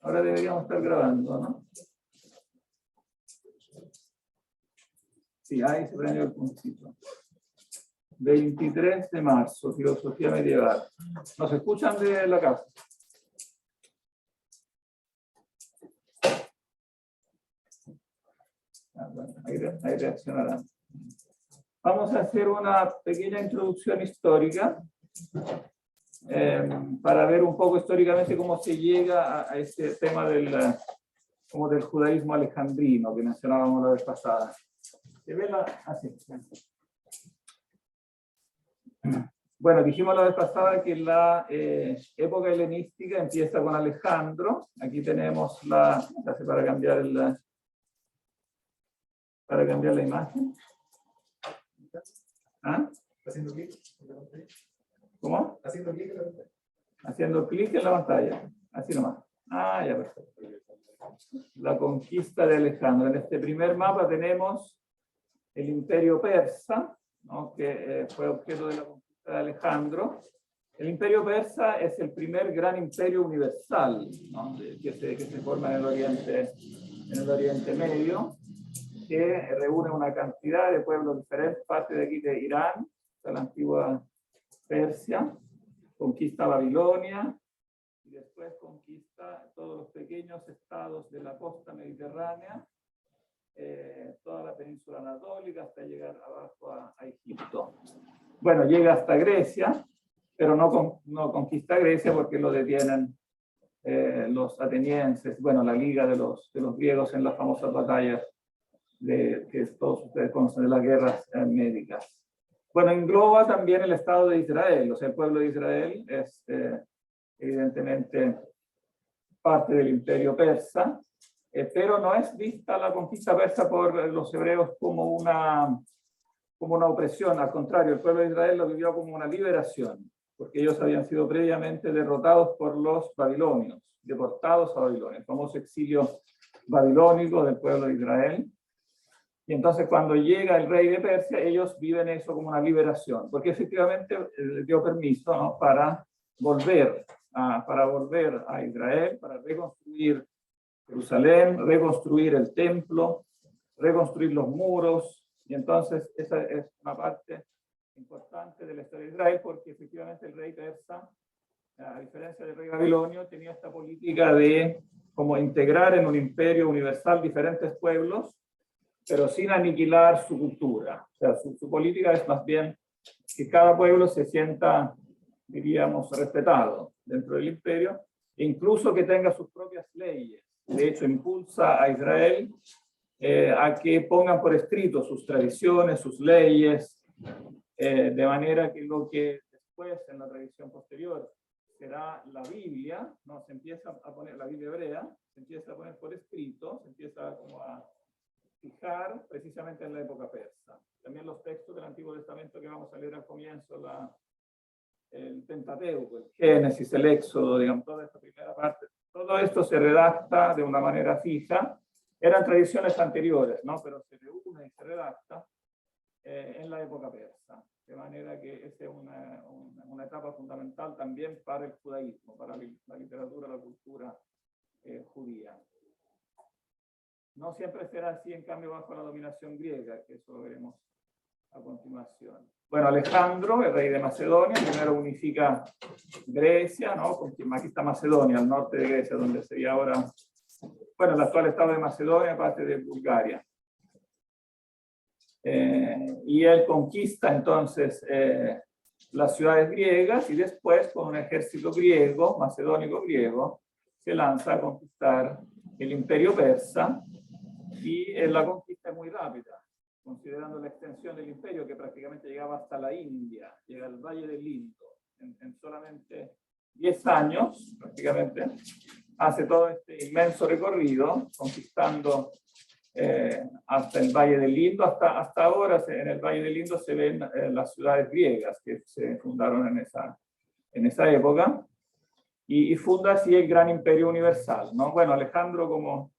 Ahora deberíamos estar grabando, ¿no? Sí, ahí se prendió el puntito. 23 de marzo, filosofía medieval. ¿Nos escuchan de la casa? Bueno, ahí reaccionarán. Vamos a hacer una pequeña introducción histórica para ver un poco históricamente cómo se llega a este tema como del judaísmo alejandrino que mencionábamos la vez pasada. ¿Se ve así? Bueno, dijimos la vez pasada que la época helenística empieza con Alejandro. Aquí tenemos para cambiar la imagen. ¿Ah? Haciendo clic. ¿Cómo? Haciendo clic en la pantalla. Haciendo clic en la pantalla. Así nomás. Ah, ya, perfecto. La conquista de Alejandro. En este primer mapa tenemos el imperio persa, ¿no? Que fue objeto de la conquista de Alejandro. El imperio persa es el primer gran imperio universal, ¿no? que se forma en el Oriente Medio, que reúne una cantidad de pueblos diferentes, parte de aquí de Irán, de la antigua Persia, conquista Babilonia, y después conquista todos los pequeños estados de la costa mediterránea, toda la península anatólica, hasta llegar abajo a Egipto. Bueno, llega hasta Grecia, pero no conquista Grecia porque lo detienen los atenienses, bueno, la liga de los griegos en las famosas batallas que todos ustedes conocen de las guerras médicas. Bueno, engloba también el Estado de Israel, o sea, el pueblo de Israel es evidentemente parte del imperio persa, pero no es vista la conquista persa por los hebreos como una opresión, al contrario, el pueblo de Israel lo vivió como una liberación, porque ellos habían sido previamente derrotados por los babilonios, deportados a Babilonia, el famoso exilio babilónico del pueblo de Israel. Y entonces cuando llega el rey de Persia, ellos viven eso como una liberación, porque efectivamente dio permiso, ¿no? para volver a Israel, para reconstruir Jerusalén, reconstruir el templo, reconstruir los muros, y entonces esa es una parte importante de la historia de Israel, porque efectivamente el rey persa, a diferencia del rey babilonio, tenía esta política de como integrar en un imperio universal diferentes pueblos, pero sin aniquilar su cultura. O sea, su política es más bien que cada pueblo se sienta, diríamos, respetado dentro del imperio, e incluso que tenga sus propias leyes. De hecho, impulsa a Israel a que pongan por escrito sus tradiciones, sus leyes, de manera que lo que después, en la tradición posterior, será la Biblia, ¿no? Se empieza a poner, la Biblia hebrea, se empieza a poner por escrito, se empieza como a fijar precisamente en la época persa. También los textos del Antiguo Testamento que vamos a leer al comienzo, el Pentateuco, el Génesis, el Éxodo, digamos, toda esta primera parte, todo esto se redacta de una manera fija. Eran tradiciones anteriores, ¿no? Pero se reúne y se redacta en la época persa, de manera que esa es una etapa fundamental también para el judaísmo, para la literatura, la cultura judía. No siempre será así, en cambio, bajo la dominación griega, que eso lo veremos a continuación. Bueno, Alejandro, el rey de Macedonia, primero unifica Grecia, ¿no? Aquí está Macedonia, al norte de Grecia, donde sería ahora, bueno, el actual estado de Macedonia, parte de Bulgaria. Y él conquista entonces las ciudades griegas y después, con un ejército griego, macedónico griego, se lanza a conquistar el imperio persa. Y la conquista es muy rápida, considerando la extensión del imperio que prácticamente llegaba hasta la India, llega al Valle del Indo. En solamente 10 años, prácticamente, hace todo este inmenso recorrido, conquistando hasta el Valle del Indo. Hasta ahora en el Valle del Indo se ven las ciudades griegas que se fundaron en esa época, y funda así el gran imperio universal, ¿no? Bueno, Alejandro, como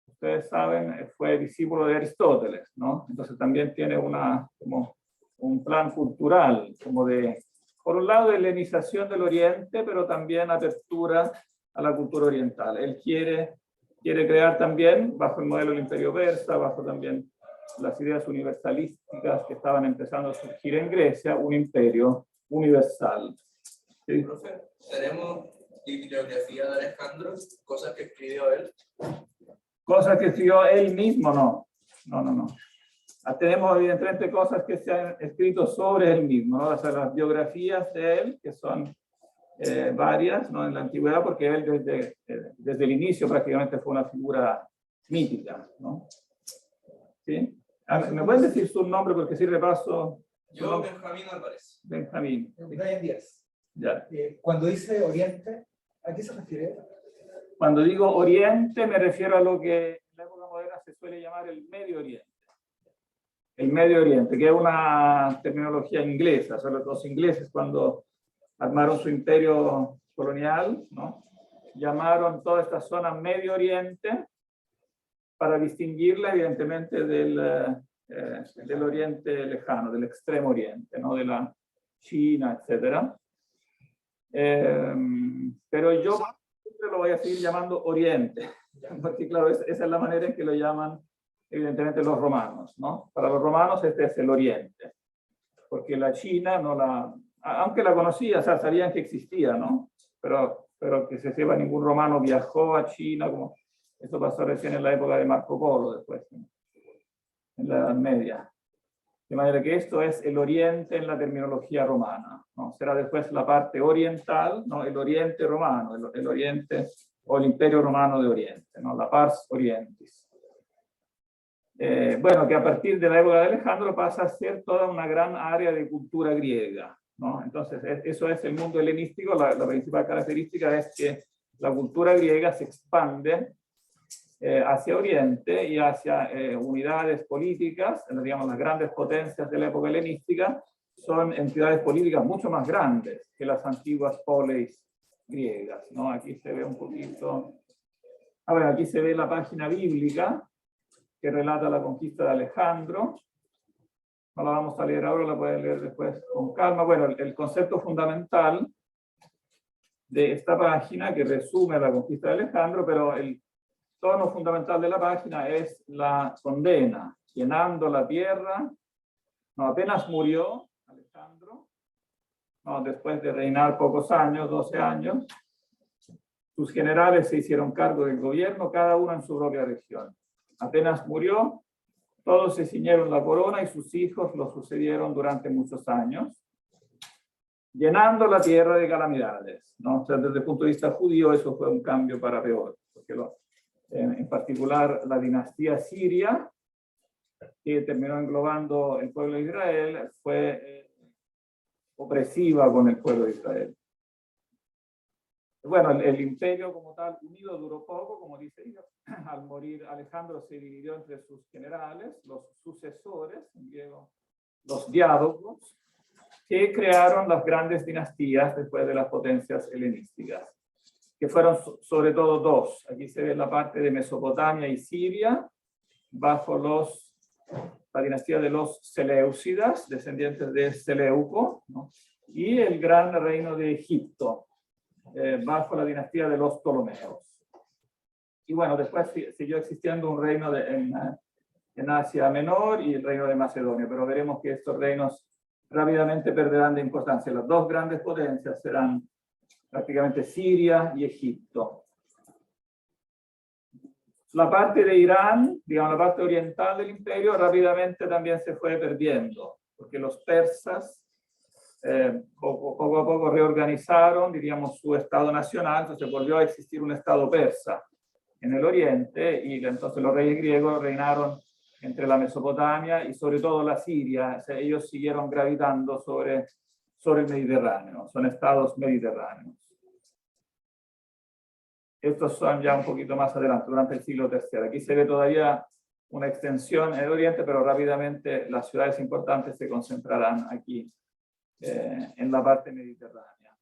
ustedes saben, fue discípulo de Aristóteles, ¿no? Entonces también tiene como un plan cultural, como de, por un lado, de helenización del Oriente, pero también apertura a la cultura oriental. Él quiere crear también, bajo el modelo del imperio persa, bajo también las ideas universalísticas que estaban empezando a surgir en Grecia, un imperio universal. ¿Sí? Profe, ¿tenemos bibliografía de Alejandro? ¿Cosas que escribió él? Cosas que escribió él mismo, no. No. Tenemos evidentemente cosas que se han escrito sobre él mismo, ¿no? O sea, las biografías de él, que son varias, ¿no? En la antigüedad, porque él desde el inicio prácticamente fue una figura mítica, ¿no? ¿Sí? ¿Me pueden decir su nombre? Porque si repaso... Yo, Benjamín Álvarez. Benjamín. Brian Díaz. Ya. Cuando dice Oriente, ¿a qué se refiere? Cuando digo Oriente, me refiero a lo que en la época moderna se suele llamar el Medio Oriente. El Medio Oriente, que es una terminología inglesa. Son los ingleses cuando armaron su imperio colonial, ¿no? Llamaron toda esta zona Medio Oriente para distinguirla evidentemente del Oriente lejano, del Extremo Oriente, ¿no? De la China, etc. Pero yo siempre lo voy a seguir llamando Oriente, porque claro, esa es la manera en que lo llaman evidentemente los romanos, ¿no? Para los romanos este es el Oriente, porque la China no la... Aunque la conocía, o sea, sabían que existía, ¿no? Pero que se sepa, ningún romano viajó a China, como esto pasó recién en la época de Marco Polo, después, en la Edad Media. De manera que esto es el Oriente en la terminología romana, ¿no? Será después la parte oriental, ¿no? El Oriente romano, el Oriente o el Imperio Romano de Oriente, ¿no? La Pars Orientis. Bueno, que a partir de la época de Alejandro pasa a ser toda una gran área de cultura griega, ¿no? Entonces, eso es el mundo helenístico. La principal característica es que la cultura griega se expande hacia Oriente y hacia unidades políticas, digamos, las grandes potencias de la época helenística son entidades políticas mucho más grandes que las antiguas poleis griegas, ¿no? Aquí se ve un poquito... bueno, aquí se ve la página bíblica que relata la conquista de Alejandro. No la vamos a leer ahora, la pueden leer después con calma. Bueno, el concepto fundamental de esta página que resume la conquista de Alejandro, pero el tono fundamental de la página es la condena, llenando la tierra. No, apenas murió Alejandro, no, después de reinar pocos años, 12 años, sus generales se hicieron cargo del gobierno, cada uno en su propia región. Apenas murió, todos se ciñeron la corona y sus hijos lo sucedieron durante muchos años, llenando la tierra de calamidades, ¿no? O sea, desde el punto de vista judío eso fue un cambio para peor, porque en particular la dinastía siria, que terminó englobando el pueblo de Israel, fue opresiva con el pueblo de Israel. Bueno, el imperio como tal unido duró poco, como dice ella. Al morir Alejandro se dividió entre sus generales, los sucesores, en griego, los diádocos, que crearon las grandes dinastías después de las potencias helenísticas, que fueron sobre todo dos. Aquí se ve la parte de Mesopotamia y Siria, bajo la dinastía de los Seleucidas, descendientes de Seleuco, ¿no? Y el gran reino de Egipto, bajo la dinastía de los Ptolomeos. Y bueno, después siguió existiendo un reino en Asia Menor y el reino de Macedonia, pero veremos que estos reinos rápidamente perderán de importancia. Las dos grandes potencias serán prácticamente Siria y Egipto. La parte de Irán, digamos la parte oriental del imperio, rápidamente también se fue perdiendo, porque los persas poco a poco reorganizaron, diríamos, su estado nacional, entonces volvió a existir un estado persa en el oriente, y entonces los reyes griegos reinaron entre la Mesopotamia y sobre todo la Siria. O sea, ellos siguieron gravitando sobre el Mediterráneo, son estados mediterráneos. Estos son ya un poquito más adelante, durante el siglo III. Aquí se ve todavía una extensión en el oriente, pero rápidamente las ciudades importantes se concentrarán aquí, en la parte mediterránea.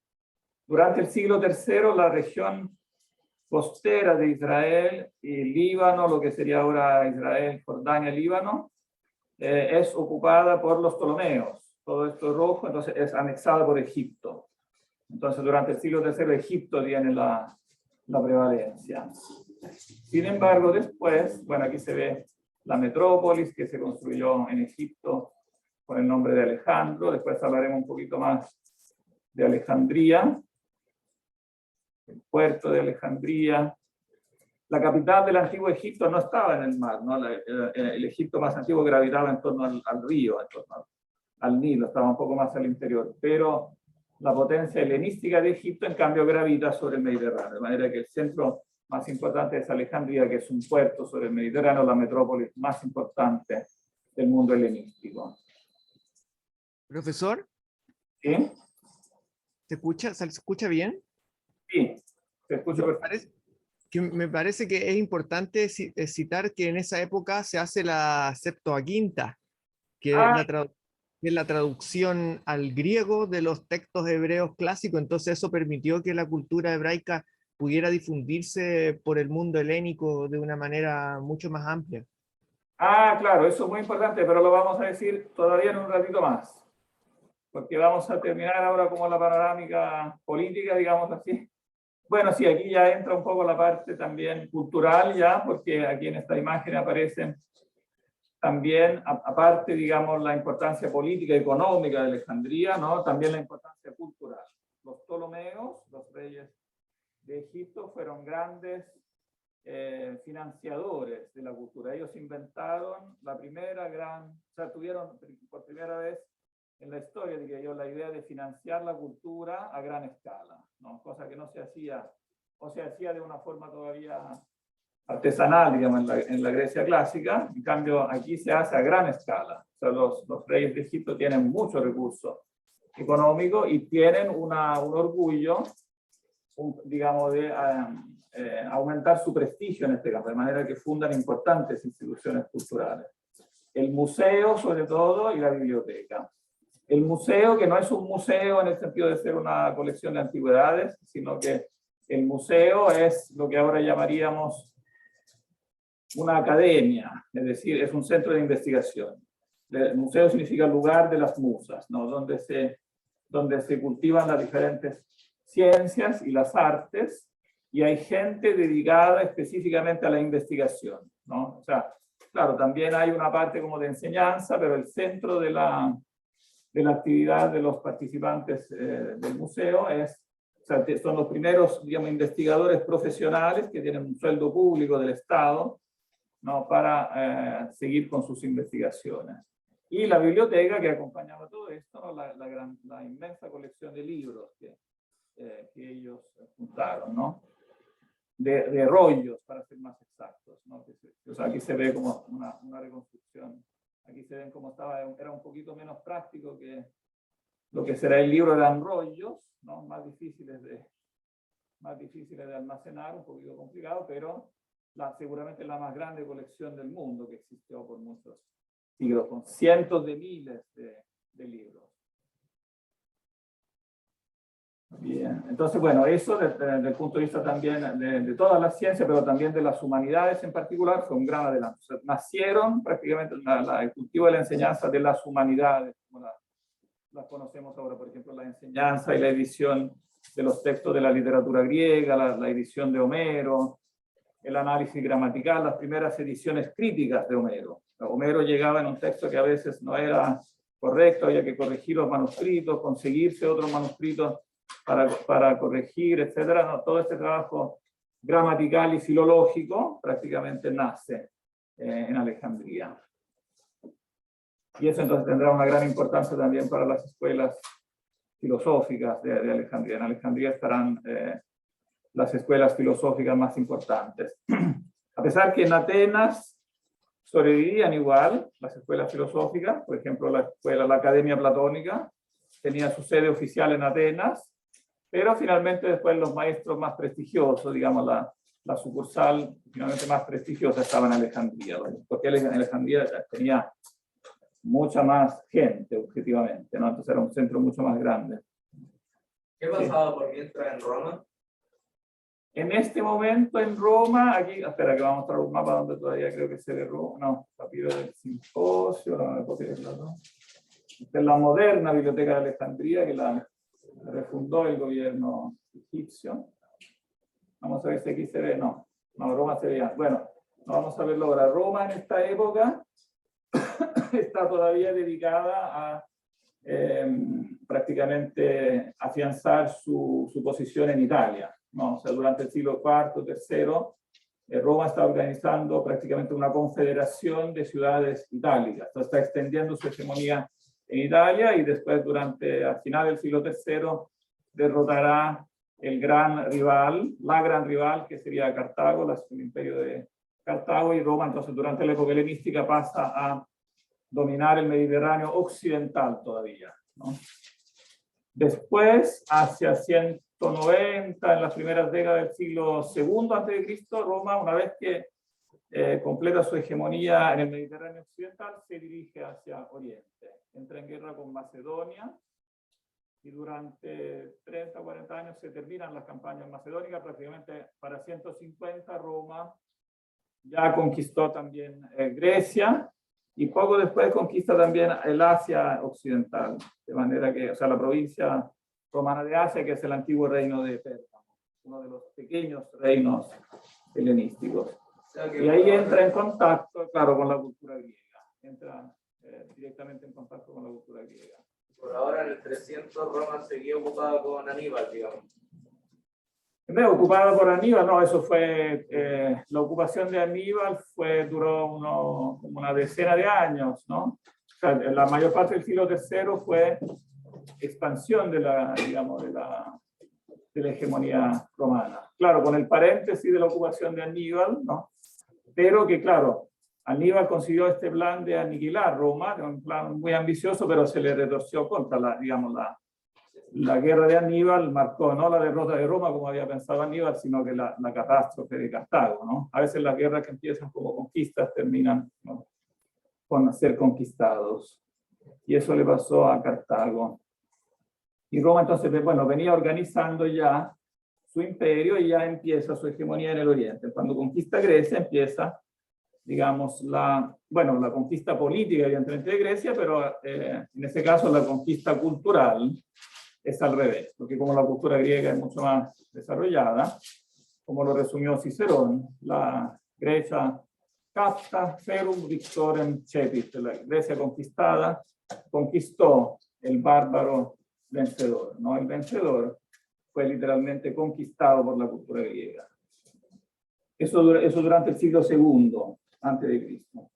Durante el siglo III, la región costera de Israel y Líbano, lo que sería ahora Israel, Jordania, Líbano, es ocupada por los Ptolomeos. Todo esto rojo, entonces es anexada por Egipto. Entonces, durante el siglo III, Egipto tiene la la prevalencia. Sin embargo, después, bueno, aquí se ve la metrópolis que se construyó en Egipto con el nombre de Alejandro. Después hablaremos un poquito más de Alejandría, el puerto de Alejandría. La capital del antiguo Egipto no estaba en el mar, ¿no? El Egipto más antiguo gravitaba en torno al río, en torno al Nilo, estaba un poco más al interior, pero la potencia helenística de Egipto, en cambio, gravita sobre el Mediterráneo, de manera que el centro más importante es Alejandría, que es un puerto sobre el Mediterráneo, la metrópolis más importante del mundo helenístico. Profesor, ¿Sí? ¿se escucha bien? Sí, te escucho Me perfecto. me parece que es importante citar que en esa época se hace la Septuaginta, que es Ah, que es la traducción al griego de los textos hebreos clásicos. Entonces eso permitió que la cultura hebraica pudiera difundirse por el mundo helénico de una manera mucho más amplia. claro, eso es muy importante, pero lo vamos a decir todavía en un ratito más, porque vamos a terminar ahora como la panorámica política, digamos así. Bueno, sí, aquí ya entra un poco la parte también cultural ya, porque aquí en esta imagen aparecen también, aparte, digamos, la importancia política y económica de Alejandría, ¿no? También la importancia cultural. Los Ptolomeos, los reyes de Egipto, fueron grandes financiadores de la cultura. Ellos inventaron la primera gran, o sea, tuvieron por primera vez en la historia, diría yo, la idea de financiar la cultura a gran escala, ¿no? Cosa que no se hacía, o se hacía de una forma todavía artesanal, digamos, en la Grecia clásica. En cambio, aquí se hace a gran escala. O sea, los reyes de Egipto tienen muchos recursos económicos y tienen un orgullo, digamos, de aumentar su prestigio en este caso, de manera que fundan importantes instituciones culturales. El museo, sobre todo, y la biblioteca. El museo, que no es un museo en el sentido de ser una colección de antigüedades, sino que el museo es lo que ahora llamaríamos una academia, es decir, es un centro de investigación. El museo significa lugar de las musas, ¿no? Donde se cultivan las diferentes ciencias y las artes, y hay gente dedicada específicamente a la investigación, ¿no? O sea, claro, también hay una parte como de enseñanza, pero el centro de la actividad de los participantes del museo o sea, son los primeros, digamos, investigadores profesionales que tienen un sueldo público del Estado, ¿no? Para seguir con sus investigaciones. Y la biblioteca que acompañaba todo esto, ¿no? La inmensa colección de libros que ellos juntaron, ¿no? De rollos, para ser más exactos, ¿no? O sea, aquí se ve como una reconstrucción. Aquí se ven cómo era un poquito menos práctico que lo que será el libro, eran rollos, ¿no? Más difíciles de almacenar, un poquito complicado, pero seguramente la más grande colección del mundo que existió por muchos siglos, con cientos de miles de libros. Bien, entonces, bueno, eso desde el punto de vista también de todas las ciencias, pero también de las humanidades en particular, fue un gran adelanto. O sea, nacieron prácticamente el cultivo de la enseñanza de las humanidades, como las conocemos ahora, por ejemplo, la enseñanza y la edición de los textos de la literatura griega, la edición de Homero, el análisis gramatical, las primeras ediciones críticas de Homero. Homero llegaba en un texto que a veces no era correcto, había que corregir los manuscritos, conseguirse otros manuscritos para corregir, etcétera. No, todo este trabajo gramatical y filológico prácticamente nace en Alejandría. Y eso entonces tendrá una gran importancia también para las escuelas filosóficas de Alejandría. En Alejandría estarán las escuelas filosóficas más importantes. A pesar que en Atenas sobrevivían igual las escuelas filosóficas, por ejemplo, la Academia Platónica tenía su sede oficial en Atenas, pero finalmente después los maestros más prestigiosos, digamos la sucursal finalmente más prestigiosa estaba en Alejandría, porque Alejandría tenía mucha más gente, objetivamente, ¿no? Entonces era un centro mucho más grande. ¿Qué pasaba por mientras en Roma? En este momento en Roma, aquí, espera que vamos a mostrar un mapa donde todavía creo que se ve Roma, no, papiro del simposio, ¿no? Esta es la moderna Biblioteca de Alejandría, que la refundó el gobierno egipcio. Vamos a ver si aquí se ve, no, Roma se veía. Bueno, no vamos a verlo ahora. Roma en esta época está todavía dedicada a prácticamente afianzar su posición en Italia, ¿no? O sea, durante el siglo IV, III, Roma está organizando prácticamente una confederación de ciudades itálicas. Entonces está extendiendo su hegemonía en Italia y después, al final del siglo III, derrotará el gran rival, la gran rival, que sería Cartago, el imperio de Cartago, y Roma, entonces durante la época helenística pasa a dominar el Mediterráneo occidental todavía, ¿no? Después, hacia 190, en las primeras décadas del siglo II a.C., Roma, una vez que completa su hegemonía en el Mediterráneo occidental, se dirige hacia Oriente. Entra en guerra con Macedonia, y durante 30 o 40 años se terminan las campañas macedónicas. Prácticamente para 150 Roma ya conquistó también Grecia, y poco después conquista también el Asia occidental, de manera que, o sea, la provincia romana de Asia, que es el antiguo reino de Pérgamo, uno de los pequeños reinos helenísticos. Y ahí entra en contacto, claro, con la cultura griega, entra directamente en contacto con la cultura griega. Por ahora, en el 300, Roma seguía ocupada con Aníbal, digamos. Ocupada por Aníbal, no, eso fue, la ocupación de Aníbal duró como una decena de años, ¿no? O sea, la mayor parte del siglo III fue expansión de la hegemonía romana. Claro, con el paréntesis de la ocupación de Aníbal, ¿no? Pero que, claro, Aníbal consiguió este plan de aniquilar Roma, un plan muy ambicioso, pero se le retorció contra la guerra de Aníbal marcó no la derrota de Roma como había pensado Aníbal, sino que la catástrofe de Cartago, ¿no? A veces las guerras que empiezan como conquistas terminan, ¿no?, con ser conquistados. Y eso le pasó a Cartago. Y Roma entonces, bueno, venía organizando ya su imperio y ya empieza su hegemonía en el Oriente. Cuando conquista Grecia empieza, digamos, la conquista política, evidentemente, de Grecia, pero en ese caso la conquista cultural es al revés, porque como la cultura griega es mucho más desarrollada, como lo resumió Cicerón, la Grecia capta ferum victorem cepit, la Grecia conquistada conquistó el bárbaro vencedor, ¿no? El vencedor fue literalmente conquistado por la cultura griega. Eso durante el siglo II antes de Cristo.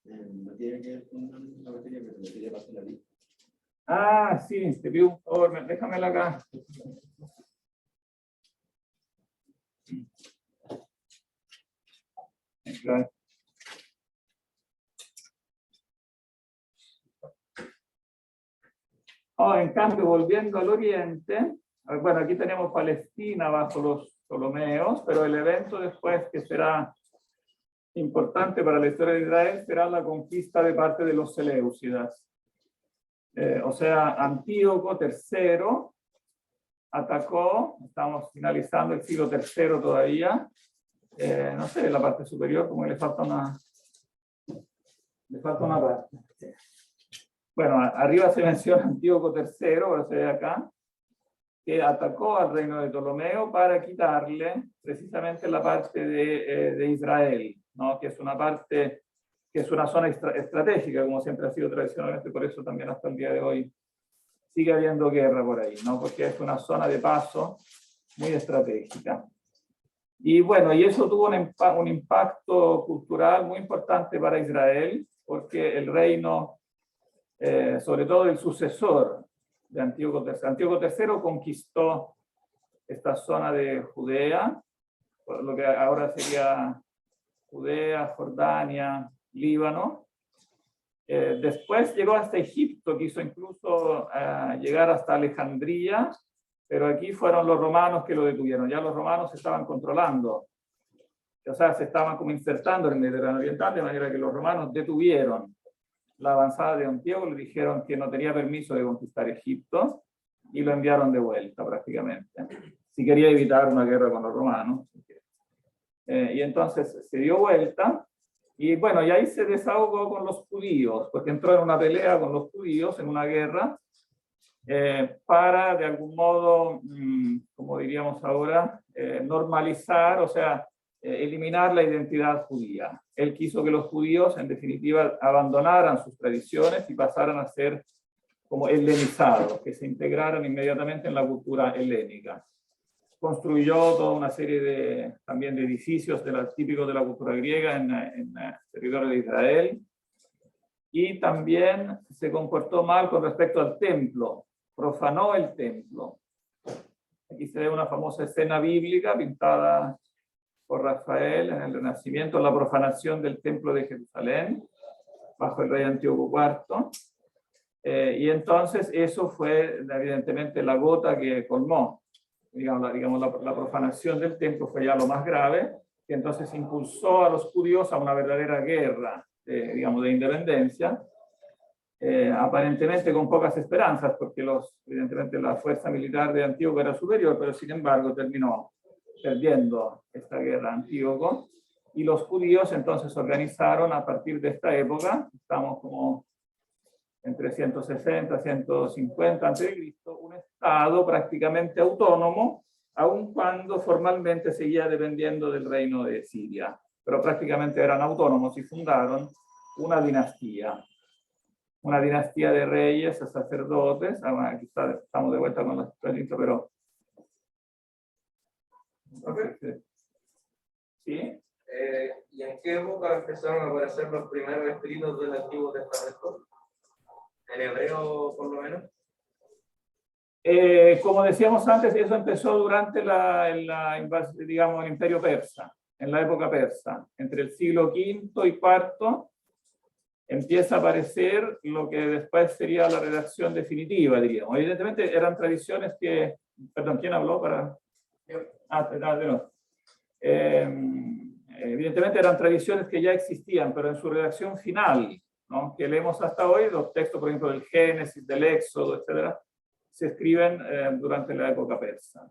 No tiene que ver con la materia, pero me quería pasar la lista. Ah, sí, te pido un favor, déjamela acá. Claro. Oh, en cambio, volviendo al Oriente, bueno, aquí tenemos Palestina bajo los Ptolomeos, pero el evento después que será importante para la historia de Israel será la conquista de parte de los Seleucidas. O sea, Antíoco III atacó, estamos finalizando el siglo III todavía, no sé, la parte superior, como le falta una parte. Bueno, arriba se menciona Antíoco III, ahora se ve acá, que atacó al reino de Ptolomeo para quitarle precisamente la parte de Israel, ¿no? Que es una parte, que es una zona estratégica, como siempre ha sido tradicionalmente, por eso también hasta el día de hoy sigue habiendo guerra por ahí, ¿no? Porque es una zona de paso muy estratégica. Y bueno, y eso tuvo un impacto cultural muy importante para Israel, porque el reino, sobre todo el sucesor de Antíoco III conquistó esta zona de Judea, lo que ahora sería Judea, Jordania, Líbano. Después llegó hasta Egipto, quiso incluso llegar hasta Alejandría, pero aquí fueron los romanos que lo detuvieron. Ya los romanos se estaban controlando, o sea, se estaban como insertando en el Mediterráneo Oriental, de manera que los romanos detuvieron la avanzada de Antíoco, le dijeron que no tenía permiso de conquistar Egipto y lo enviaron de vuelta prácticamente, si quería evitar una guerra con los romanos. Y entonces se dio vuelta y bueno, y ahí se desahogó con los judíos, porque entró en una pelea con los judíos, en una guerra, para de algún modo, como diríamos ahora, normalizar, o sea, eliminar la identidad judía. Él quiso que los judíos, en definitiva, abandonaran sus tradiciones y pasaran a ser como helenizados, que se integraran inmediatamente en la cultura helénica. Construyó toda una serie también de edificios típicos de la cultura griega en el territorio de Israel, y también se comportó mal con respecto al templo, profanó el templo. Aquí se ve una famosa escena bíblica pintada por Rafael en el Renacimiento, la profanación del templo de Jerusalén, bajo el rey Antíoco IV. Y entonces eso fue evidentemente la gota que colmó. La profanación del templo fue ya lo más grave, que entonces impulsó a los judíos a una verdadera guerra, de independencia, aparentemente con pocas esperanzas, porque evidentemente la fuerza militar de Antíoco era superior, pero sin embargo terminó perdiendo esta guerra Antíoco, y los judíos entonces organizaron a partir de esta época, estamos como entre 160 y 150 a.C., un estado prácticamente autónomo, aun cuando formalmente seguía dependiendo del reino de Siria, pero prácticamente eran autónomos y fundaron una dinastía de reyes, sacerdotes. Aquí estamos de vuelta con los proyectos, pero... ¿Sí? ¿Y en qué época empezaron a aparecer los primeros escritos del Antiguo Testamento? ¿En hebreo, por lo menos? Como decíamos antes, eso empezó durante el Imperio Persa, en la época persa. Entre el siglo V y IV empieza a aparecer lo que después sería la redacción definitiva, diríamos. Evidentemente eran tradiciones que... Perdón, ¿quién habló para...? Evidentemente eran tradiciones que ya existían, pero en su redacción final, ¿no?, que leemos hasta hoy, los textos, por ejemplo, del Génesis, del Éxodo, etcétera, se escriben durante la época persa.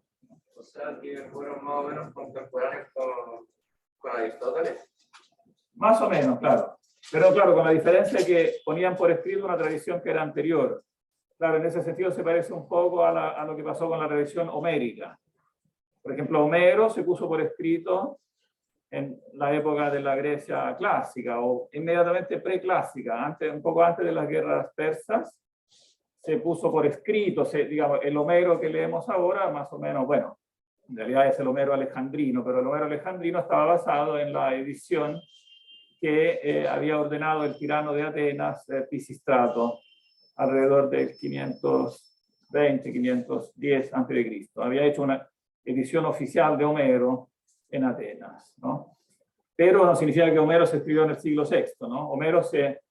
O sea, que fueron más o menos contemporáneos con Aristóteles. Más o menos, claro. Pero claro, con la diferencia de que ponían por escrito una tradición que era anterior. Claro, en ese sentido se parece un poco a lo que pasó con la tradición homérica. Por ejemplo, Homero se puso por escrito en la época de la Grecia clásica o inmediatamente preclásica, un poco antes de las guerras persas, se puso por escrito, el Homero que leemos ahora, más o menos, bueno, en realidad es el Homero alejandrino, pero el Homero alejandrino estaba basado en la edición que había ordenado el tirano de Atenas, Pisístrato, alrededor del 520, 510 a.C. Había hecho una edición oficial de Homero en Atenas, ¿no? Pero no significa que Homero se escribió en el siglo VI, ¿no? Homero se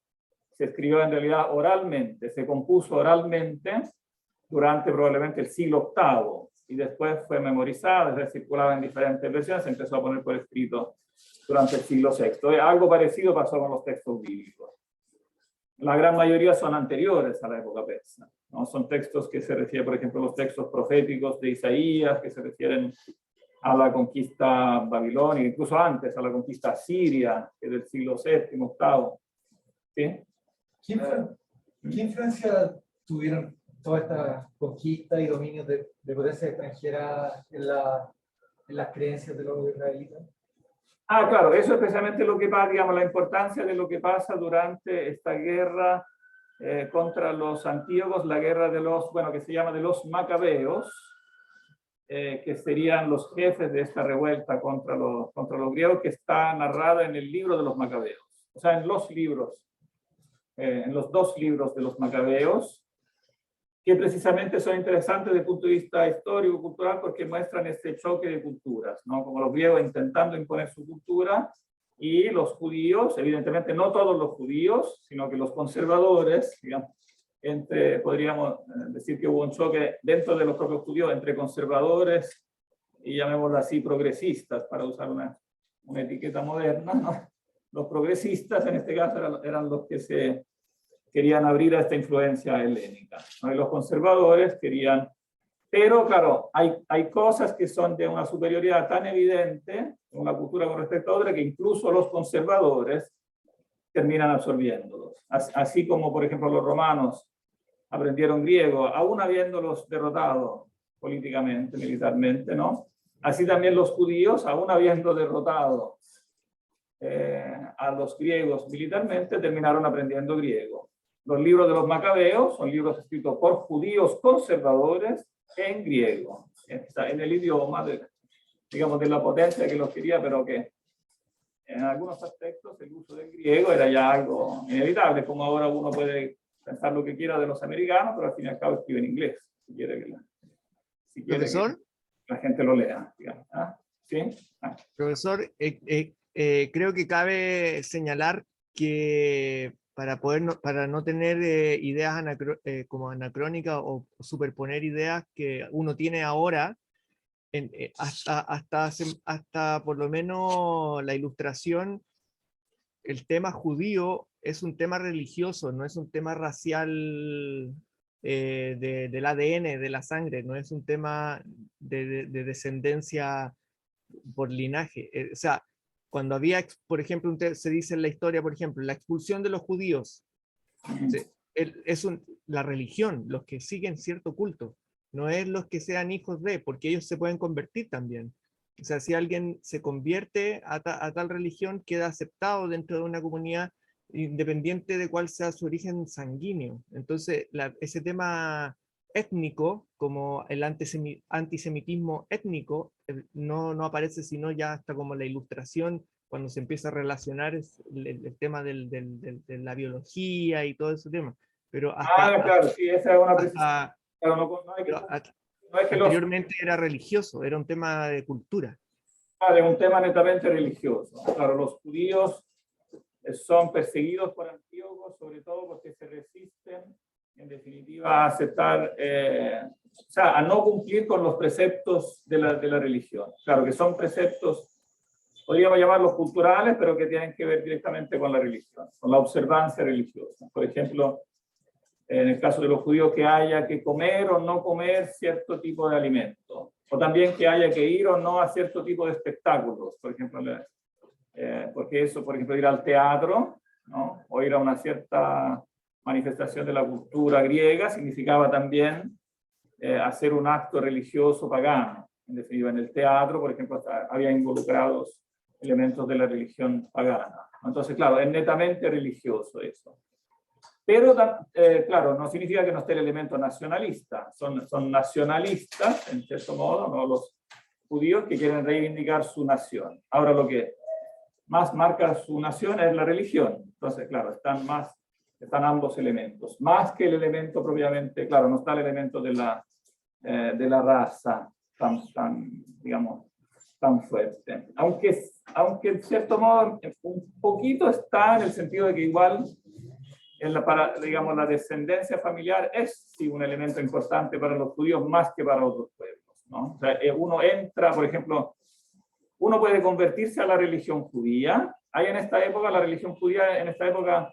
escribió en realidad oralmente, se compuso oralmente durante probablemente el siglo VIII, y después fue memorizado, circulaba en diferentes versiones, se empezó a poner por escrito durante el siglo VI. Algo parecido pasó con los textos bíblicos. La gran mayoría son anteriores a la época persa, ¿no? Son textos que se refieren, por ejemplo, a los textos proféticos de Isaías, que se refieren a la conquista babilónica, incluso antes, a la conquista asiria, que es del siglo VII, VIII. ¿Sí? ¿Qué influencia tuvieron todas estas conquistas y dominios de potencias extranjeras en las creencias de los israelitas? Claro, eso es precisamente lo que pasa, digamos, la importancia de lo que pasa durante esta guerra contra los antíogos, la guerra de los, bueno, que se llama de los macabeos, que serían los jefes de esta revuelta contra los griegos, que está narrada en el libro de los macabeos. O sea, en los libros, en los dos libros de los macabeos, que precisamente son interesantes desde el punto de vista histórico, cultural, porque muestran este choque de culturas, ¿no? Como los griegos intentando imponer su cultura y los judíos, evidentemente no todos los judíos, sino que los conservadores, digamos, podríamos decir que hubo un choque dentro de los propios judíos entre conservadores y llamémoslo así progresistas, para usar una etiqueta moderna, ¿no? Los progresistas en este caso eran los que se querían abrir a esta influencia helénica, ¿no? Y los conservadores querían, pero claro, hay cosas que son de una superioridad tan evidente en una cultura con respecto a otra que incluso los conservadores terminan absorbiéndolos. Así como, por ejemplo, los romanos aprendieron griego, aún habiéndolos derrotado políticamente, militarmente, ¿no? Así también los judíos, aún habiendo derrotado a los griegos militarmente, terminaron aprendiendo griego. Los libros de los Macabeos son libros escritos por judíos conservadores en griego, en el idioma, digamos, de la potencia que los quería, pero que en algunos aspectos el uso del griego era ya algo inevitable, como ahora uno puede pensar lo que quiera de los americanos, pero al fin y al cabo escribe en inglés, si quiere que Profesor, la gente lo lea, digamos. ¿Ah? ¿Sí? Ah. profesor, creo que cabe señalar que para no tener ideas como anacrónicas o superponer ideas que uno tiene ahora, hasta por lo menos la Ilustración, el tema judío es un tema religioso, no es un tema racial del ADN, de la sangre, no es un tema de descendencia por linaje. O sea, cuando había, por ejemplo, se dice en la historia, por ejemplo, la expulsión de los judíos, la religión, los que siguen cierto culto, no es los que sean hijos de, porque ellos se pueden convertir también. O sea, si alguien se convierte a tal religión, queda aceptado dentro de una comunidad independiente de cuál sea su origen sanguíneo. Entonces, ese tema étnico, como el antisemitismo étnico, no aparece sino ya hasta como la Ilustración, cuando se empieza a relacionar el tema de la biología y todo ese tema. Pero Claro, sí, esa es una precisión. Claro, no hay que, no es que anteriormente era religioso, era un tema de cultura. Claro, es un tema netamente religioso. Claro, los judíos son perseguidos por Antíoco, sobre todo porque se resisten, en definitiva, a aceptar, o sea, a no cumplir con los preceptos de la religión. Claro, que son preceptos, podríamos llamarlos culturales, pero que tienen que ver directamente con la religión, con la observancia religiosa. Por ejemplo, en el caso de los judíos, que haya que comer o no comer cierto tipo de alimento, o también que haya que ir o no a cierto tipo de espectáculos, por ejemplo, porque eso, por ejemplo, ir al teatro, ¿no? O ir a una cierta manifestación de la cultura griega significaba también hacer un acto religioso pagano. En definitiva, en el teatro, por ejemplo, había involucrados elementos de la religión pagana. Entonces, claro, es netamente religioso eso. Pero, claro, no significa que no esté el elemento nacionalista. Son nacionalistas, en cierto modo, ¿no? Los judíos que quieren reivindicar su nación. Ahora, lo que más marca su nación es la religión. Entonces, claro, están ambos elementos. Más que el elemento propiamente, claro, no está el elemento de la raza digamos, tan fuerte. Aunque en cierto modo, un poquito está en el sentido de que igual, digamos, la descendencia familiar es sí un elemento importante para los judíos más que para otros pueblos, ¿no? O sea, uno entra, por ejemplo, uno puede convertirse a la religión judía. Hay en esta época, la religión judía, en esta época,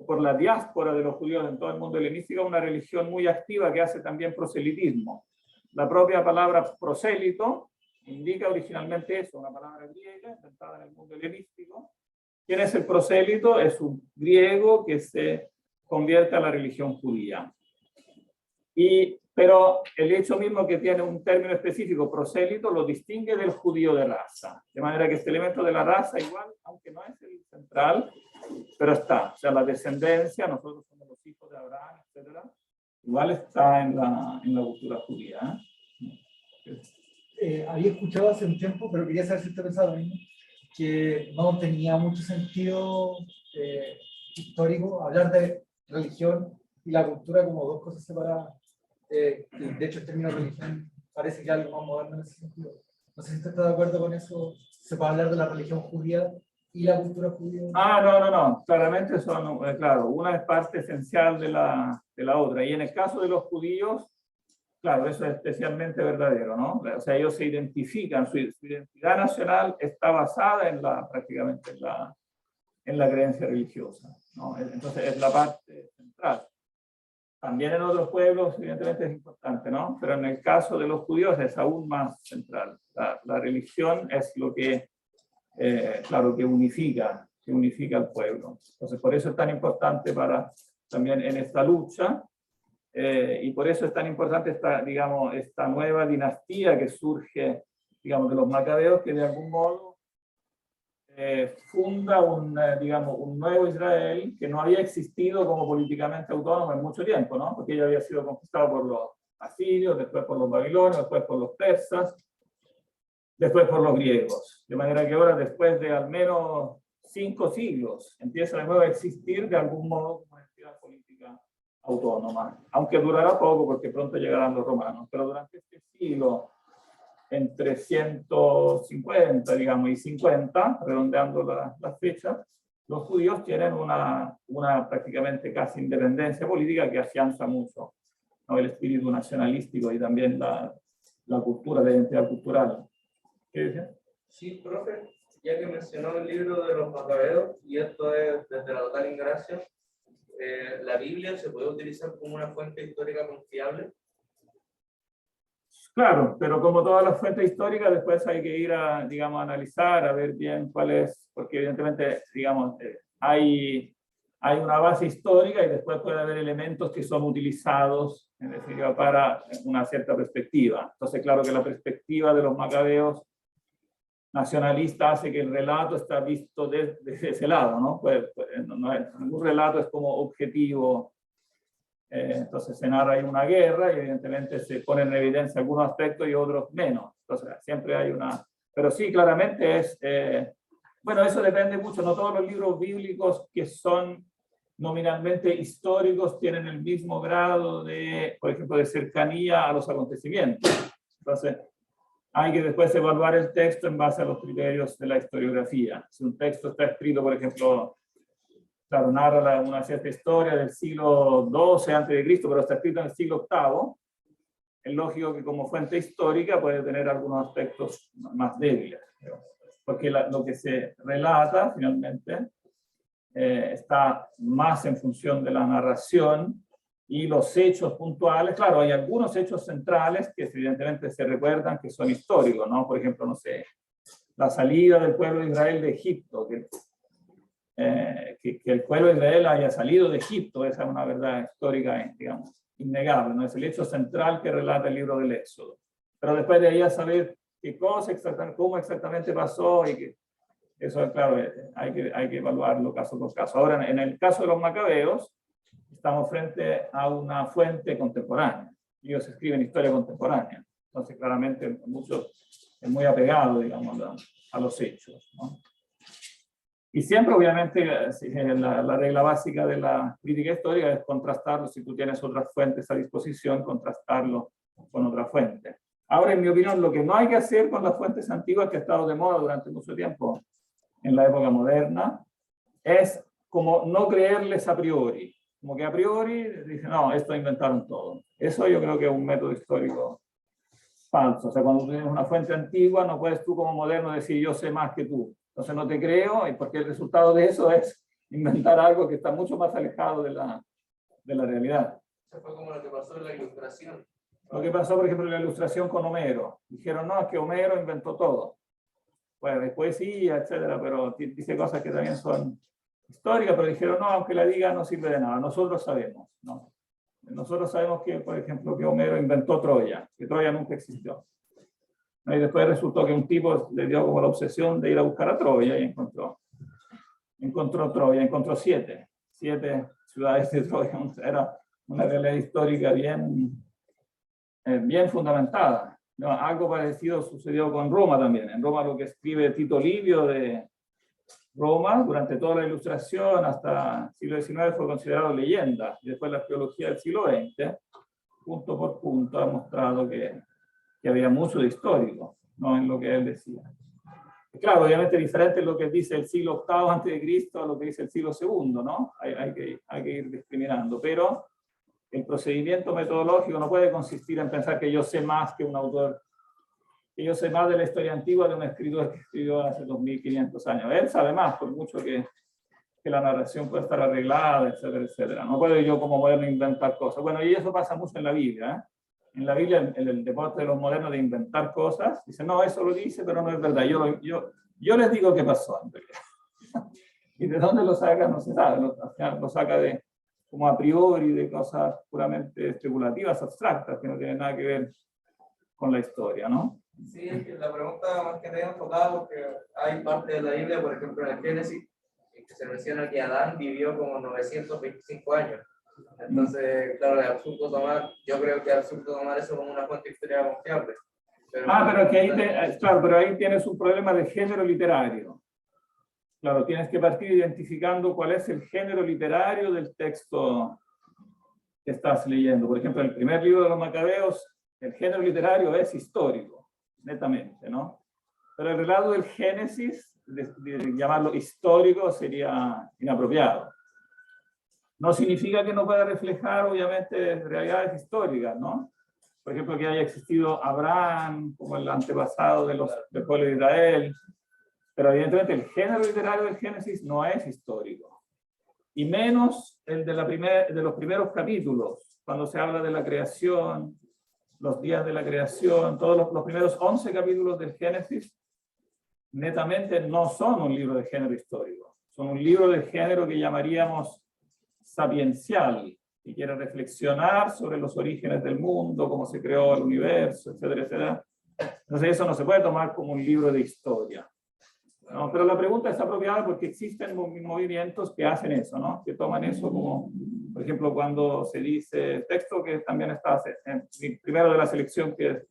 por la diáspora de los judíos en todo el mundo helenístico, una religión muy activa que hace también proselitismo. La propia palabra prosélito indica originalmente eso, una palabra griega inventada en el mundo helenístico. ¿Quién es el prosélito? Es un griego que se convierte a la religión judía. Pero el hecho mismo que tiene un término específico, prosélito, lo distingue del judío de raza. De manera que este elemento de la raza, igual, aunque no es el central, pero está. O sea, la descendencia, nosotros somos los hijos de Abraham, etc., igual está en la cultura judía. Había escuchado hace un tiempo, pero quería saber si usted pensaba lo mismo, que no tenía mucho sentido histórico hablar de religión y la cultura como dos cosas separadas. De hecho, el término religión parece que es algo más moderno en ese sentido. No sé si usted está de acuerdo con eso. ¿Se puede hablar de la religión judía y la cultura judía? No. Claramente son, claro, una es parte esencial de la otra. Y en el caso de los judíos, claro, eso es especialmente verdadero, ¿no? O sea, ellos se identifican, su identidad nacional está basada prácticamente en la creencia religiosa, ¿no? Entonces es la parte central. También en otros pueblos, evidentemente, es importante, ¿no? Pero en el caso de los judíos es aún más central. La religión es lo que, claro, que unifica al pueblo. Entonces, por eso es tan importante también en esta lucha, y por eso es tan importante esta, digamos, esta nueva dinastía que surge, digamos, de los macabeos, que de algún modo funda digamos, un nuevo Israel que no había existido como políticamente autónomo en mucho tiempo, ¿no? Porque ya había sido conquistado por los asirios, después por los babilonios, después por los persas, después por los griegos. De manera que ahora, después de al menos 5 siglos, empieza de nuevo a existir de algún modo una entidad política autónoma, aunque durará poco porque pronto llegarán los romanos, pero durante este siglo, entre 150, digamos, y 50, redondeando las fechas, los judíos tienen una prácticamente casi independencia política que afianza mucho, ¿no?, el espíritu nacionalístico y también la cultura, la identidad cultural. ¿Qué dice? Sí, profe, ya que mencionó el libro de los Macabeos, y esto es desde la total ignorancia, ¿la Biblia se puede utilizar como una fuente histórica confiable? Claro, pero como todas las fuentes históricas, después hay que ir a, digamos, a analizar, a ver bien cuál es, porque evidentemente, digamos, hay una base histórica y después puede haber elementos que son utilizados, en definitiva, para una cierta perspectiva. Entonces, claro que la perspectiva de los macabeos nacionalista hace que el relato está visto desde ese lado, ¿no? Ningún relato es como objetivo. Entonces se narra ahí una guerra y evidentemente se ponen en evidencia algunos aspectos y otros menos. Entonces siempre hay una... Pero sí, claramente es... bueno, eso depende mucho. No todos los libros bíblicos que son nominalmente históricos tienen el mismo grado de, por ejemplo, de cercanía a los acontecimientos. Entonces hay que después evaluar el texto en base a los criterios de la historiografía. Si un texto está escrito, por ejemplo, claro, narra una cierta historia del siglo XII a.C., pero está escrito en el siglo VIII, es lógico que como fuente histórica puede tener algunos aspectos más débiles, porque lo que se relata finalmente está más en función de la narración y los hechos puntuales. Claro, hay algunos hechos centrales que evidentemente se recuerdan que son históricos, ¿no? Por ejemplo, no sé, la salida del pueblo de Israel de Egipto, que el pueblo de Israel haya salido de Egipto, esa es una verdad histórica, digamos, innegable, ¿no? Es el hecho central que relata el libro del Éxodo. Pero después de ahí a saber qué cosa exactamente, cómo exactamente pasó, y que eso, claro, hay que evaluarlo caso por caso. Ahora, en el caso de los macabeos, estamos frente a una fuente contemporánea. Ellos escriben historia contemporánea. Entonces, claramente, es muy apegado, digamos, a los hechos, ¿no? Y siempre, obviamente, la regla básica de la crítica histórica es contrastarlo. Si tú tienes otras fuentes a disposición, contrastarlo con otra fuente. Ahora, en mi opinión, lo que no hay que hacer con las fuentes antiguas, que ha estado de moda durante mucho tiempo en la época moderna, es como no creerles a priori. Como que a priori dicen, no, esto inventaron todo. Eso yo creo que es un método histórico falso. O sea, cuando tú tienes una fuente antigua, no puedes tú como moderno decir, yo sé más que tú. Entonces no te creo, porque el resultado de eso es inventar algo que está mucho más alejado de la realidad. Eso fue como lo que pasó en la Ilustración. Lo que pasó, por ejemplo, en la Ilustración con Homero. Dijeron, no, es que Homero inventó todo. Bueno, es poesía, etcétera, pero dice cosas que también son históricas, pero dijeron, no, aunque la diga no sirve de nada. Nosotros sabemos, ¿no? Nosotros sabemos que, por ejemplo, que Homero inventó Troya, que Troya nunca existió. Y después resultó que un tipo le dio como la obsesión de ir a buscar a Troya y encontró Troya, encontró siete ciudades de Troya. Era una realidad histórica bien fundamentada. No, algo parecido sucedió con Roma también. En Roma lo que escribe Tito Livio de Roma durante toda la Ilustración hasta el siglo XIX fue considerado leyenda. Y después la arqueología del siglo XX, punto por punto, ha mostrado que había mucho de histórico, ¿no?, en lo que él decía. Y claro, obviamente diferente es lo que dice el siglo VIII a.C. a lo que dice el siglo II, ¿no? Hay que ir discriminando, pero el procedimiento metodológico no puede consistir en pensar que yo sé más que un autor, que yo sé más de la historia antigua de un escritor que escribió hace 2500 años. Él sabe más, por mucho que la narración puede estar arreglada, etcétera, etcétera. No puedo yo como moderno inventar cosas. Bueno, y eso pasa mucho en la Biblia, ¿eh? En la Biblia, el deporte de los modernos de inventar cosas, dice, no, eso lo dice, pero no es verdad. Yo les digo qué pasó en realidad. Y de dónde lo saca no se sabe, lo saca de como a priori de cosas puramente especulativas, abstractas, que no tienen nada que ver con la historia, ¿no? Sí, es que la pregunta más que nada enfocada porque hay parte de la Biblia, por ejemplo en el Génesis, en que se menciona que Adán vivió como 925 años. Entonces, claro, es absurdo tomar, yo creo que es absurdo tomar eso como una fuente histórica confiable. Pero que ahí, claro, pero ahí tienes un problema de género literario. Claro, tienes que partir identificando cuál es el género literario del texto que estás leyendo. Por ejemplo, el primer libro de los Macabeos, el género literario es histórico, netamente, ¿no? Pero el relato del Génesis, de llamarlo histórico, sería inapropiado. No significa que no pueda reflejar, obviamente, realidades históricas, ¿no? Por ejemplo, que haya existido Abraham como el antepasado del pueblo de Israel, pero evidentemente el género literario del Génesis no es histórico. Y menos el de los primeros capítulos, cuando se habla de la creación, los días de la creación, todos los primeros 11 capítulos del Génesis, netamente no son un libro de género histórico, son un libro de género que llamaríamos sapiencial, que quiere reflexionar sobre los orígenes del mundo, cómo se creó el universo, etcétera, etcétera. Entonces eso no se puede tomar como un libro de historia, ¿no? Pero la pregunta es apropiada porque existen movimientos que hacen eso, ¿no? Que toman eso como, por ejemplo, cuando se dice texto que también está en primero de la selección que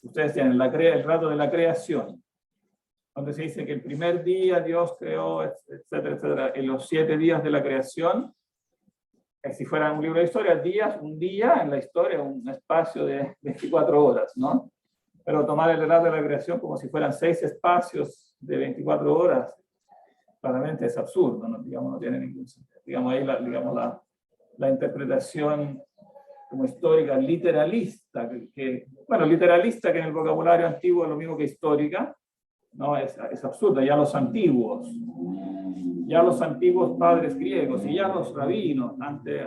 ustedes tienen, el relato de la creación, donde se dice que el primer día Dios creó, etcétera, etcétera, en los 7 días de la creación. Si fuera un libro de historia, un día en la historia, un espacio de 24 horas, ¿no? Pero tomar el relato de la creación como si fueran 6 espacios de 24 horas, claramente es absurdo, ¿no? Digamos, no tiene ningún sentido. Digamos, ahí la interpretación como histórica literalista, literalista que en el vocabulario antiguo es lo mismo que histórica, no, es absurda. Ya los antiguos padres griegos y ya los rabinos antes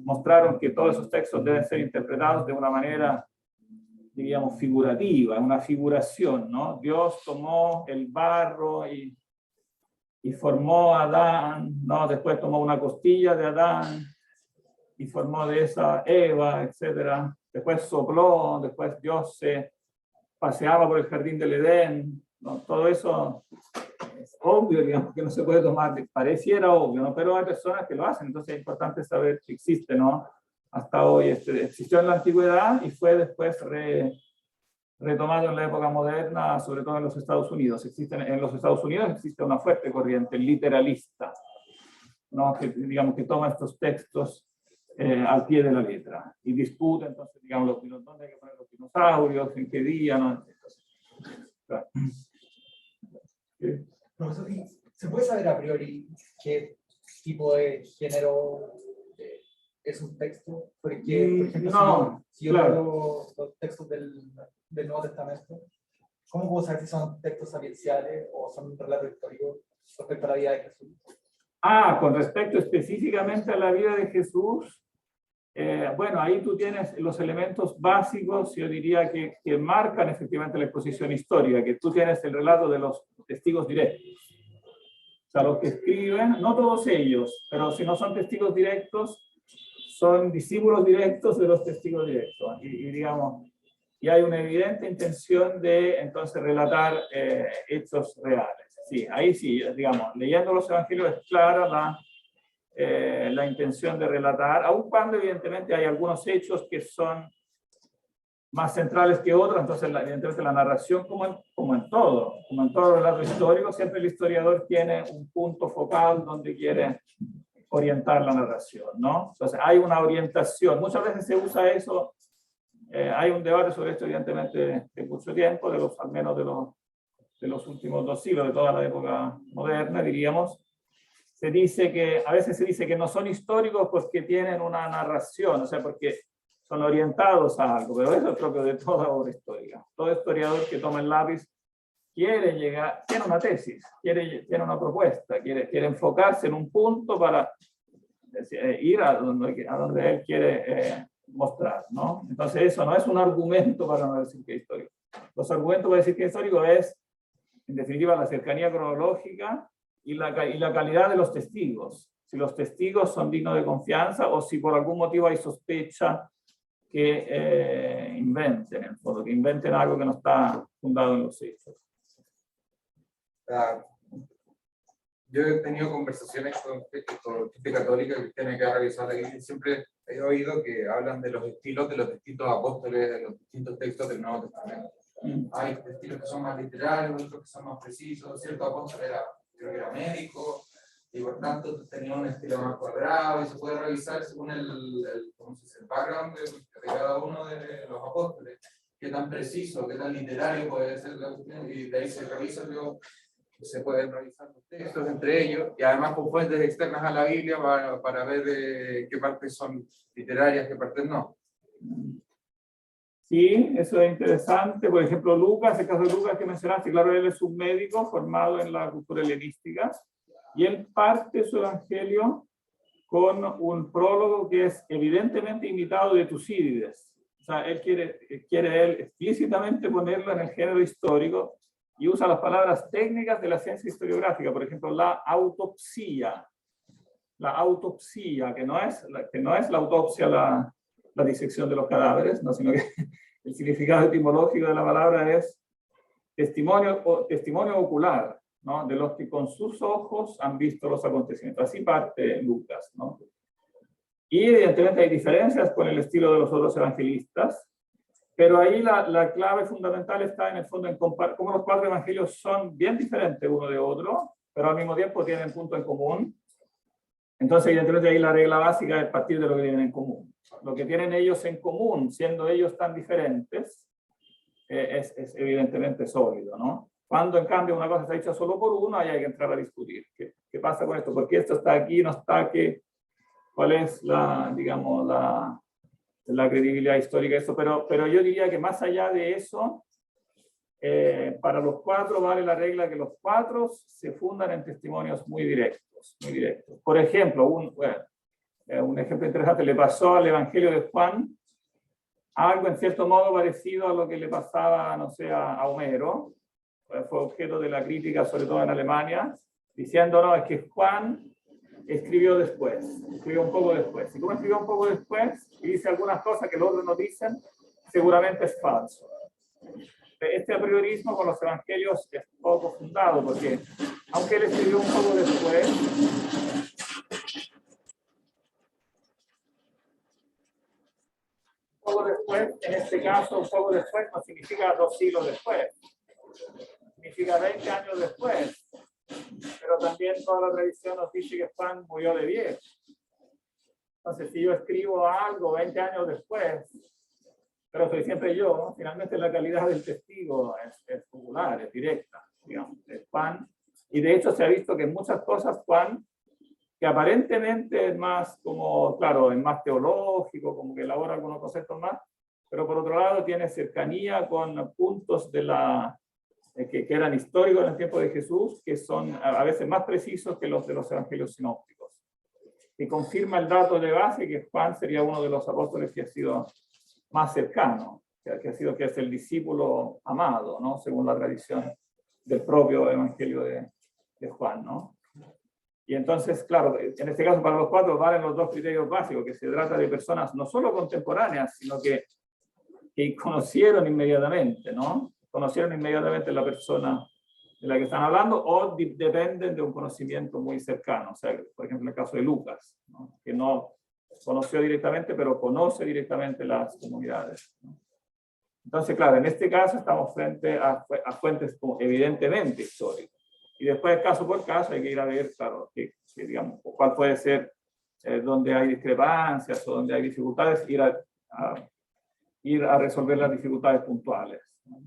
mostraron que todos esos textos deben ser interpretados de una manera, diríamos, figurativa, una figuración, ¿no? Dios tomó el barro y formó a Adán, ¿no? Después tomó una costilla de Adán y formó de esa Eva, etc. Después sopló, después Dios se paseaba por el jardín del Edén, ¿no? Todo eso es obvio, digamos, que no se puede tomar, pareciera obvio, ¿no? Pero hay personas que lo hacen, entonces es importante saber que existe, ¿no? Hasta hoy existió en la antigüedad y fue después retomado en la época moderna, sobre todo en los Estados Unidos. En los Estados Unidos existe una fuerte corriente literalista, ¿no? Que, digamos, que toma estos textos al pie de la letra y disputa, entonces, digamos, dónde hay que poner los dinosaurios, en qué día, ¿no? Entonces, claro. Profesor, ¿se puede saber a priori qué tipo de género es un texto? Porque, por ejemplo, no, si yo claro. leo los textos del Nuevo Testamento, ¿cómo puedo saber si son textos sapienciales o son relatos históricos respecto a la vida de Jesús? Con respecto específicamente a la vida de Jesús, bueno, ahí tú tienes los elementos básicos, yo diría que marcan efectivamente la exposición histórica, que tú tienes el relato de los testigos directos. O sea, los que escriben, no todos ellos, pero si no son testigos directos, son discípulos directos de los testigos directos. Digamos, y hay una evidente intención de entonces relatar hechos reales. Sí, ahí sí, digamos, leyendo los evangelios es clara la intención de relatar, aun cuando evidentemente hay algunos hechos que son más centrales que otros, entonces evidentemente la narración, como en todo relato histórico, siempre el historiador tiene un punto focal donde quiere orientar la narración, ¿no? Entonces hay una orientación, muchas veces se usa eso, hay un debate sobre esto evidentemente de mucho tiempo, al menos de los últimos 2 siglos, de toda la época moderna, diríamos. A veces se dice que no son históricos porque tienen una narración, o sea, porque son orientados a algo, pero eso es propio de toda obra histórica. Todo historiador que toma el lápiz quiere llegar, tiene una tesis, tiene una propuesta, quiere enfocarse en un punto para ir a donde él quiere mostrar, ¿no? Entonces eso no es un argumento para no decir que es histórico. Los argumentos para decir que es histórico es, en definitiva, la cercanía cronológica y la calidad de los testigos. si los testigos son dignos de confianza o si por algún motivo hay sospecha que inventen, en el fondo, que inventen algo que no está fundado en los hechos. Yo he tenido conversaciones con gente católica cristiana que ha revisado la Biblia y siempre he oído que hablan de los estilos de los distintos apóstoles, de los distintos textos del Nuevo Testamento. Hay estilos que son más literarios, otros que son más precisos. Cierto apóstol creo que era médico, y por tanto tenía un estilo más cuadrado, y se puede revisar según ¿cómo se dice? El background de cada uno de los apóstoles, qué tan preciso, qué tan literario puede ser la cuestión, y de ahí se revisa luego. Se pueden revisar los textos entre ellos y además con fuentes externas a la Biblia para ver qué partes son literarias, qué partes no. Sí, eso es interesante. Por ejemplo, Lucas, el caso de Lucas que mencionaste, claro, él es un médico formado en la cultura helenística y él parte su evangelio con un prólogo que es evidentemente imitado de Tucídides. O sea, él quiere explícitamente ponerlo en el género histórico y usa las palabras técnicas de la ciencia historiográfica, por ejemplo, la autopsia, que no es la autopsia, la disección de los cadáveres, no, sino que el significado etimológico de la palabra es testimonio ocular, ¿no? De los que con sus ojos han visto los acontecimientos. Así parte Lucas, ¿no? Y evidentemente hay diferencias con el estilo de los otros evangelistas, pero ahí la clave fundamental está en el fondo en comparar cómo los cuatro evangelios son bien diferentes uno de otro, pero al mismo tiempo tienen punto en común. Entonces, evidentemente, ahí la regla básica es partir de lo que tienen en común. Lo que tienen ellos en común, siendo ellos tan diferentes, es evidentemente sólido, ¿no? Cuando, en cambio, una cosa está hecha solo por uno, ahí hay que entrar a discutir. ¿Qué pasa con esto? ¿Por qué esto está aquí, no está aquí? ¿Cuál es digamos, la credibilidad histórica de esto? Pero yo diría que más allá de eso, para los cuatro vale la regla que los cuatro se fundan en testimonios muy directos, muy directos. Por ejemplo, un ejemplo interesante, le pasó al Evangelio de Juan algo en cierto modo parecido a lo que le pasaba, no sé, a Homero. Fue objeto de la crítica, sobre todo en Alemania, diciendo, no, es que Juan escribió un poco después. Y como escribió un poco después y dice algunas cosas que los otros no dicen, seguramente es falso. Este apriorismo con los evangelios es poco fundado, porque aunque él escribió un poco después, en este caso, un poco después no significa 2 siglos después, significa 20 años después, pero también toda la tradición nos dice que Juan murió de viejo. Entonces, si yo escribo algo 20 años después, pero soy siempre yo, ¿no? Finalmente la calidad del testigo es popular, es directa, digamos, es Juan. Y de hecho se ha visto que en muchas cosas Juan, que aparentemente es más como, claro, es más teológico, como que elabora algunos conceptos más, pero por otro lado tiene cercanía con puntos de que eran históricos en el tiempo de Jesús, que son a veces más precisos que los de los evangelios sinópticos. Y confirma el dato de base que Juan sería uno de los apóstoles que ha sido más cercano, que es el discípulo amado, ¿no? Según la tradición del propio Evangelio de Juan, ¿no? Y entonces, claro, en este caso para los cuatro valen los dos criterios básicos, que se trata de personas no solo contemporáneas, sino que conocieron inmediatamente, ¿no? Conocieron inmediatamente la persona de la que están hablando o dependen de un conocimiento muy cercano. O sea, por ejemplo, en el caso de Lucas, ¿no? Que no conoció directamente, pero conoce directamente las comunidades, ¿no? Entonces, claro, en este caso estamos frente a fuentes como evidentemente históricas. Y después, caso por caso, hay que ir a ver, claro, digamos, cuál puede ser donde hay discrepancias o donde hay dificultades, ir a resolver las dificultades puntuales, ¿no?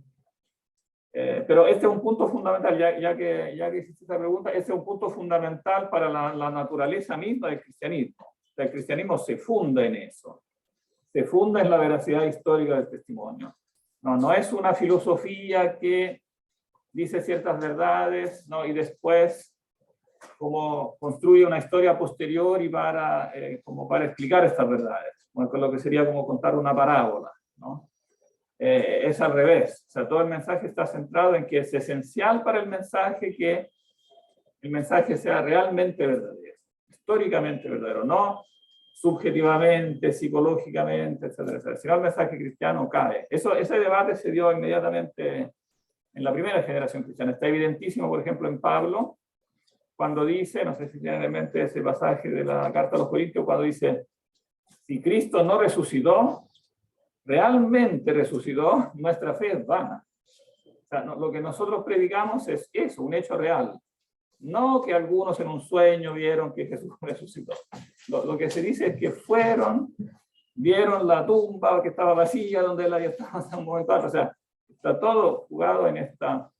Pero este es un punto fundamental, ya que hiciste esta pregunta, este es un punto fundamental para la naturaleza misma del cristianismo. El cristianismo se funda en eso, se funda en la veracidad histórica del testimonio. No es una filosofía que dice ciertas verdades, ¿no? Y después como construye una historia posterior y como para explicar estas verdades, bueno, lo que sería como contar una parábola, ¿no? Es al revés, o sea, todo el mensaje está centrado en que es esencial para el mensaje que el mensaje sea realmente verdadero. históricamente verdadero, no subjetivamente, psicológicamente, etcétera, etcétera. Si no, el mensaje cristiano cae. Ese debate se dio inmediatamente en la primera generación cristiana. Está evidentísimo, por ejemplo, en Pablo, cuando dice, no sé si tienen en mente ese pasaje de la carta a los Corintios, cuando dice, si Cristo no resucitó, realmente resucitó, nuestra fe es vana. O sea, lo que nosotros predicamos es eso, un hecho real. No que algunos en un sueño vieron que Jesús resucitó. Lo que se dice es que vieron la tumba que estaba vacía, donde él había estado hasta un momento. O sea, está todo jugado en esta,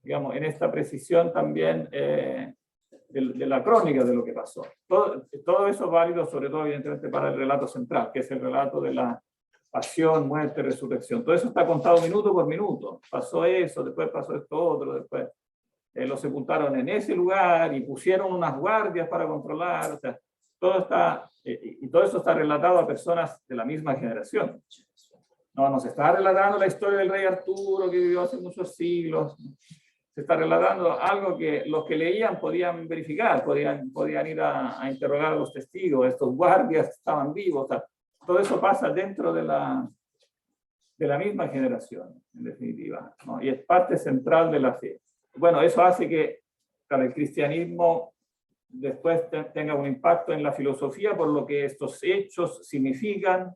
digamos, en esta precisión también de la crónica de lo que pasó. Todo eso es válido, sobre todo, evidentemente, para el relato central, que es el relato de la pasión, muerte, resurrección. Todo eso está contado minuto por minuto. Pasó eso, después pasó esto otro, después lo sepultaron en ese lugar y pusieron unas guardias para controlar. O sea, todo está, y todo eso está relatado a personas de la misma generación. No nos está relatando la historia del rey Arturo que vivió hace muchos siglos. Se está relatando algo que los que leían podían verificar, podían ir a interrogar a los testigos. Estos guardias estaban vivos. O sea, todo eso pasa dentro de la misma generación, en definitiva, ¿no? Y es parte central de la fe. Bueno, eso hace que el cristianismo después tenga un impacto en la filosofía por lo que estos hechos significan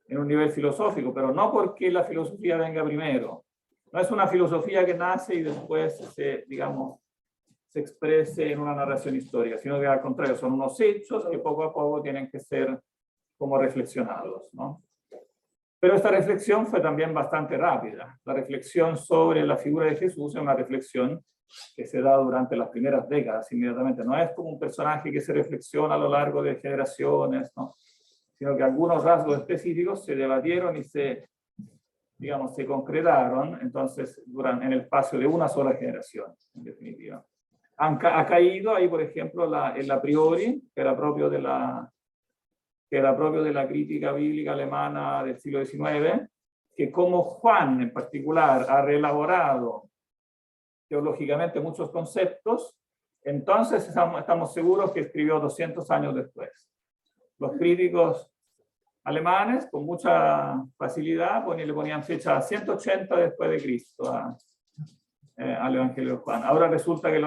en un nivel filosófico, pero no porque la filosofía venga primero. No es una filosofía que nace y después se exprese en una narración histórica, sino que al contrario, son unos hechos que poco a poco tienen que ser como reflexionados, ¿no? Pero esta reflexión fue también bastante rápida. La reflexión sobre la figura de Jesús es una reflexión que se da durante las primeras décadas inmediatamente. No es como un personaje que se reflexiona a lo largo de generaciones, ¿no? Sino que algunos rasgos específicos se debatieron y se concretaron, entonces, en el espacio de una sola generación, en definitiva. Ha caído ahí, por ejemplo, el a priori, que era propio de la crítica bíblica alemana del siglo XIX, que como Juan en particular ha reelaborado teológicamente muchos conceptos, entonces estamos seguros que escribió 200 años después. Los críticos alemanes, con mucha facilidad, le ponían fecha 180 después de Cristo al Evangelio de Juan. Ahora resulta que el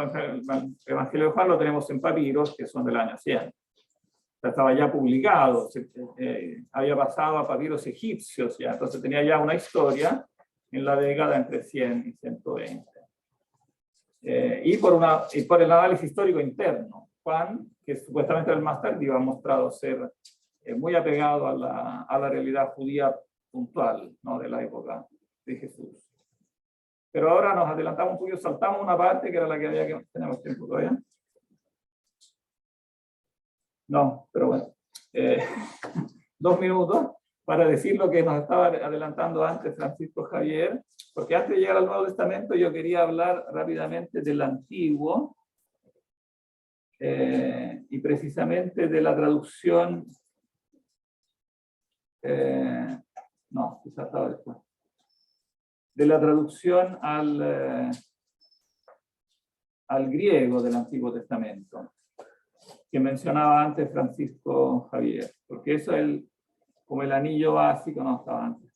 Evangelio de Juan lo tenemos en papiros que son del año 100. Estaba ya publicado, había pasado a papiros egipcios ya, entonces tenía ya una historia en la década entre 100 y 120. Y por el análisis histórico interno, Juan, que supuestamente era el más tardío, ha mostrado ser muy apegado a la realidad judía puntual, ¿no?, de la época de Jesús. Pero ahora nos adelantamos un poquito, saltamos una parte que era la que había que... ¿Tenemos tiempo todavía? No, pero bueno. 2 minutos para decir lo que nos estaba adelantando antes Francisco Javier, porque antes de llegar al Nuevo Testamento yo quería hablar rápidamente del Antiguo y precisamente de la traducción... no, quizás estaba después. De la traducción al griego del Antiguo Testamento, que mencionaba antes Francisco Javier, porque eso es como el anillo básico, no estaba antes.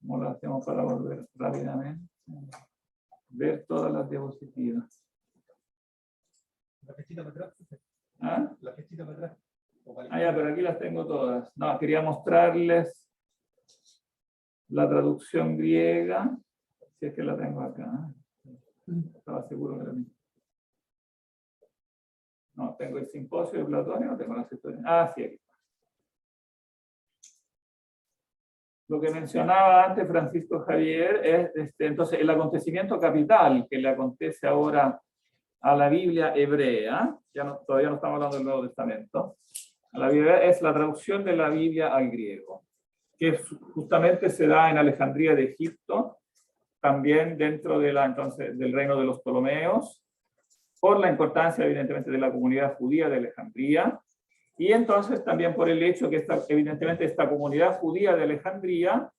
¿Cómo lo hacemos para volver rápidamente? Ver todas las diapositivas. La flechita para atrás. ¿Ah? La flechita para atrás. Ya, pero aquí las tengo todas. No, quería mostrarles la traducción griega, si es que la tengo acá. Estaba seguro que la tengo. No, tengo el simposio de Platón y no tengo las historias. Sí, aquí está. Lo que mencionaba antes Francisco Javier es entonces el acontecimiento capital que le acontece ahora a la Biblia hebrea, todavía no estamos hablando del Nuevo Testamento, a la Biblia es la traducción de la Biblia al griego, que justamente se da en Alejandría de Egipto, también dentro de del reino de los Ptolomeos, por la importancia evidentemente de la comunidad judía de Alejandría, y entonces también por el hecho que evidentemente esta comunidad judía de Alejandría,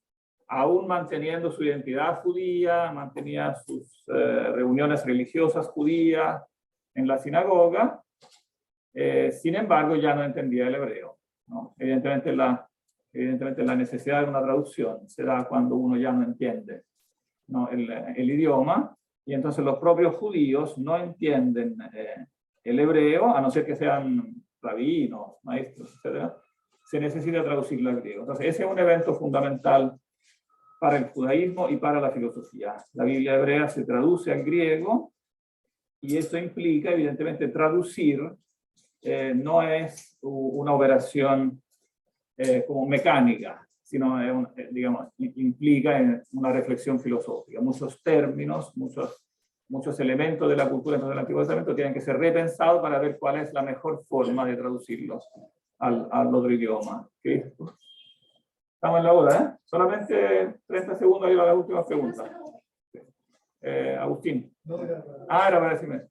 aún manteniendo su identidad judía, mantenía sus reuniones religiosas judías, en la sinagoga, sin embargo ya no entendía el hebreo, ¿no? Evidentemente la necesidad de una traducción se da cuando uno ya no entiende, ¿no? el idioma, y entonces los propios judíos no entienden el hebreo, a no ser que sean rabinos, maestros, etc. Se necesita traducirlo al griego. Entonces ese es un evento fundamental para el judaísmo y para la filosofía. La Biblia hebrea se traduce al griego, y eso implica, evidentemente, traducir no es una operación como mecánica, sino digamos, implica una reflexión filosófica. Muchos términos, muchos elementos de la cultura del Antiguo Testamento tienen que ser repensados para ver cuál es la mejor forma de traducirlos al otro idioma. ¿Okay? Estamos en la hora, ¿eh? Solamente 30 segundos y a las últimas preguntas. Agustín. Era para decirme.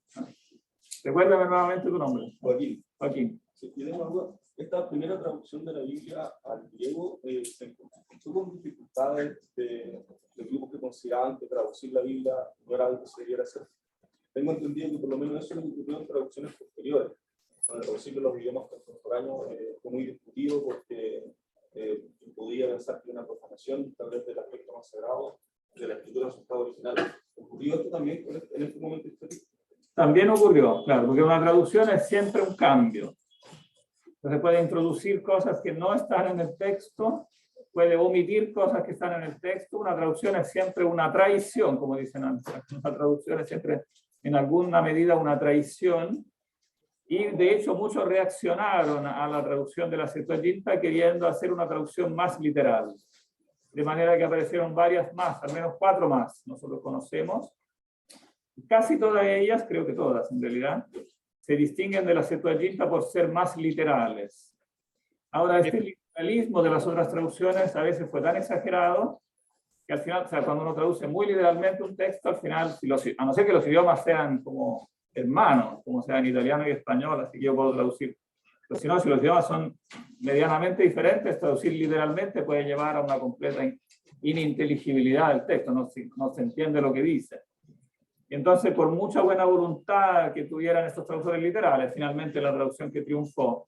Recuérdame nuevamente tu nombre. Joaquín. Joaquín. Sí, yo tengo algo. Esta primera traducción de la Biblia al griego se encontró con dificultades de grupos que consideraban que traducir la Biblia no era algo que se debiera hacer. Tengo entendido que por lo menos eso lo ocurrió en traducciones posteriores. Cuando traducir los idiomas contemporáneos fue muy discutido porque podía pensar que una profanación tal vez del aspecto más sagrado de la escritura de su estado original. ¿Ocurrió esto también en este momento histórico? También ocurrió, claro, porque una traducción es siempre un cambio. Entonces puede introducir cosas que no están en el texto, puede omitir cosas que están en el texto. Una traducción es siempre una traición, como dicen antes. Una traducción es siempre, en alguna medida, una traición. Y de hecho muchos reaccionaron a la traducción de la Septuaginta queriendo hacer una traducción más literal. De manera que aparecieron varias más, al menos 4 más, nosotros conocemos. Casi todas ellas, creo que todas en realidad, se distinguen de la Septuaginta por ser más literales. Ahora, este literalismo de las otras traducciones a veces fue tan exagerado que al final, o sea, cuando uno traduce muy literalmente un texto, al final, a no ser que los idiomas sean como hermanos, como sean italiano y español, así que yo puedo traducir. Pero si no, si los idiomas son medianamente diferentes, traducir literalmente puede llevar a una completa ininteligibilidad del texto, no se entiende lo que dice. Y entonces, por mucha buena voluntad que tuvieran estos traductores literales, finalmente la traducción que triunfó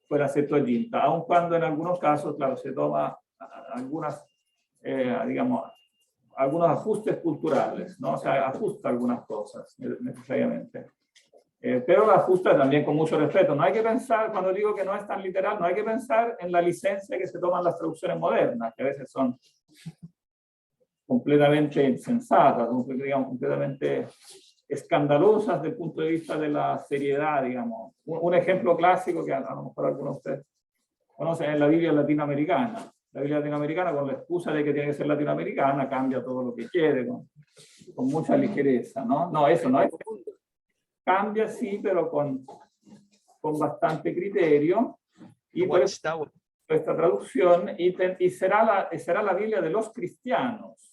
fue la Septuaginta, aun cuando en algunos casos, claro, se toma digamos, algunos ajustes culturales, ¿no? O sea, ajusta algunas cosas necesariamente. Pero la ajusta también con mucho respeto. No hay que pensar, cuando digo que no es tan literal, no hay que pensar en la licencia que se toman las traducciones modernas, que a veces son completamente insensatas, digamos, completamente escandalosas desde el punto de vista de la seriedad, digamos. Un ejemplo clásico que a lo mejor algunos de ustedes conocen es la Biblia latinoamericana. La Biblia latinoamericana, con la excusa de que tiene que ser latinoamericana, cambia todo lo que quiere, con mucha ligereza, ¿no? No, eso no es. Cambia, sí, pero con bastante criterio. Y por eso esta traducción, y será la Biblia de los cristianos.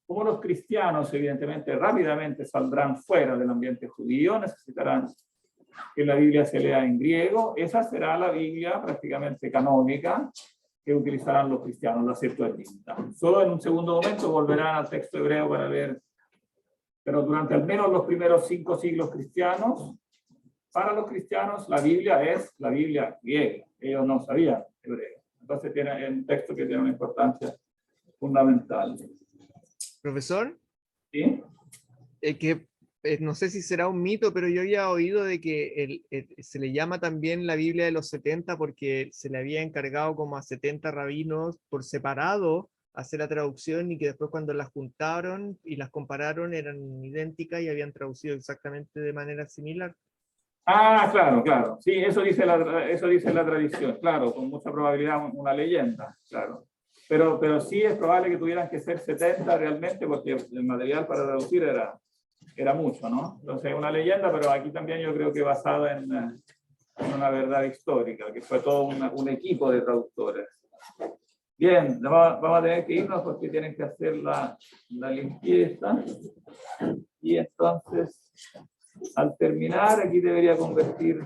Como los cristianos, evidentemente, rápidamente saldrán fuera del ambiente judío, necesitarán que la Biblia se lea en griego. Esa será la Biblia prácticamente canónica que utilizarán los cristianos, la Septuaginta. Solo en un segundo momento volverán al texto hebreo para ver, pero durante al menos los primeros 5 siglos cristianos, para los cristianos la Biblia es la Biblia griega. Ellos no sabían hebreo. Entonces tiene un texto que tiene una importancia fundamental. Profesor, ¿Sí? No sé si será un mito, pero yo había oído de que se le llama también la Biblia de los 70 porque se le había encargado como a 70 rabinos por separado hacer la traducción, y que después cuando las juntaron y las compararon eran idénticas y habían traducido exactamente de manera similar. Claro. Sí, eso dice la tradición, claro, con mucha probabilidad una leyenda, claro. Pero sí es probable que tuvieran que ser 70 realmente, porque el material para traducir era mucho, ¿no? Entonces es una leyenda, pero aquí también yo creo que basada en una verdad histórica, que fue todo un equipo de traductores. Bien, vamos a tener que irnos porque tienen que hacer la limpieza. Y entonces, al terminar, aquí debería convertir